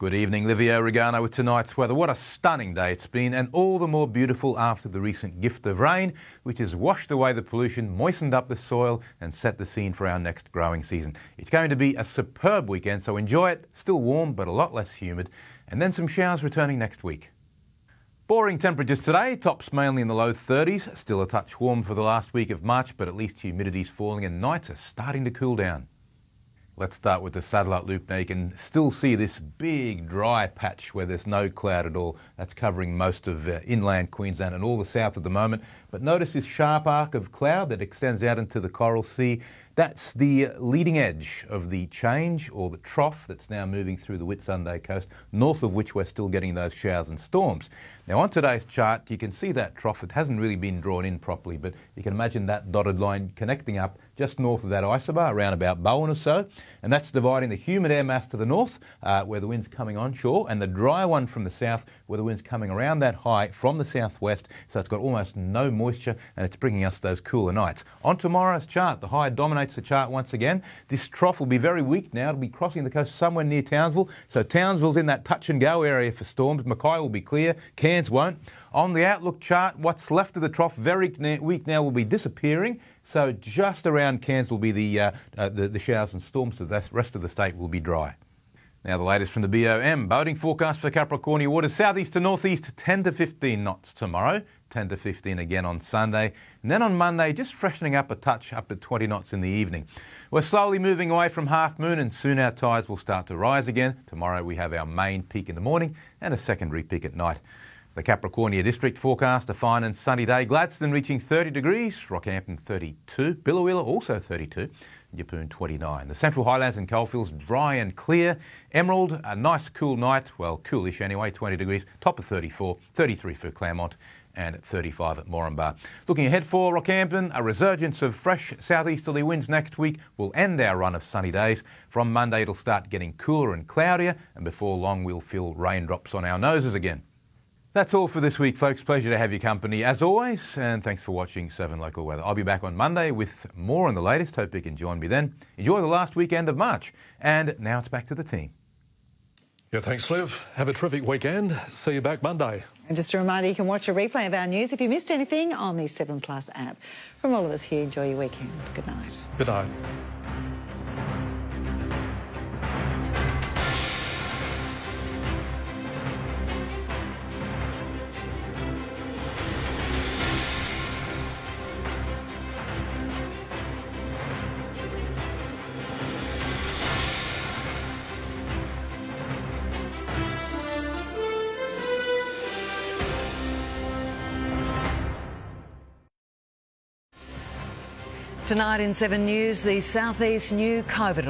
Good evening, Livio, Regano with tonight's weather. What a stunning day it's been, and all the more beautiful after the recent gift of rain, which has washed away the pollution, moistened up the soil and set the scene for our next growing season. It's going to be a superb weekend, so enjoy it. Still warm, but a lot less humid, and then some showers returning next week. Boring temperatures today, tops mainly in the low 30s, still a touch warm for the last week of March, but at least humidity's falling and nights are starting to cool down. Let's start with the satellite loop. Now you can still see this big dry patch where there's no cloud at all. That's covering most of inland Queensland and all the south at the moment. But notice this sharp arc of cloud that extends out into the Coral Sea. That's the leading edge of the change, or the trough, that's now moving through the Whitsunday coast, north of which we're still getting those showers and storms. Now on today's chart you can see that trough. It hasn't really been drawn in properly, but you can imagine that dotted line connecting up just north of that isobar, around about Bowen or so, and that's dividing the humid air mass to the north, where the wind's coming onshore, and the dry one from the south, where the wind's coming around that high from the southwest, so it's got almost no moisture, and it's bringing us those cooler nights. On tomorrow's chart, the high dominates the chart once again. This trough will be very weak now. It'll be crossing the coast somewhere near Townsville, so Townsville's in that touch and go area for storms. Mackay will be clear, Cairns won't. On the outlook chart, what's left of the trough very weak now will be disappearing, so just around Cairns will be the showers and storms, so the rest of the state will be dry. Now the latest from the BOM. Boating forecast for Capricornia waters, southeast to northeast, 10 to 15 knots tomorrow, 10 to 15 again on Sunday, and then on Monday just freshening up a touch, up to 20 knots in the evening. We're slowly moving away from half moon, and soon our tides will start to rise again. Tomorrow we have our main peak in the morning and a secondary peak at night. The Capricornia district forecast, a fine and sunny day. Gladstone reaching 30 degrees, Rockhampton 32, Billawheeler also 32, Yeppoon 29. The Central Highlands and Coalfields dry and clear. Emerald, a nice cool night, well coolish anyway, 20 degrees, top of 34, 33 for Claremont and 35 at Moranbah. Looking ahead for Rockhampton, a resurgence of fresh southeasterly winds next week will end our run of sunny days. From Monday it'll start getting cooler and cloudier, and before long we'll feel raindrops on our noses again. That's all for this week, folks. Pleasure to have your company as always, and thanks for watching 7 Local Weather. I'll be back on Monday with more on the latest. Hope you can join me then. Enjoy the last weekend of March. And now it's back to the team. Yeah, thanks, Liv. Have a terrific weekend. See you back Monday. And just a reminder, you can watch a replay of our news if you missed anything on the 7plus app. From all of us here, enjoy your weekend. Good night. Good night. Tonight in 7 News, the Southeast new COVID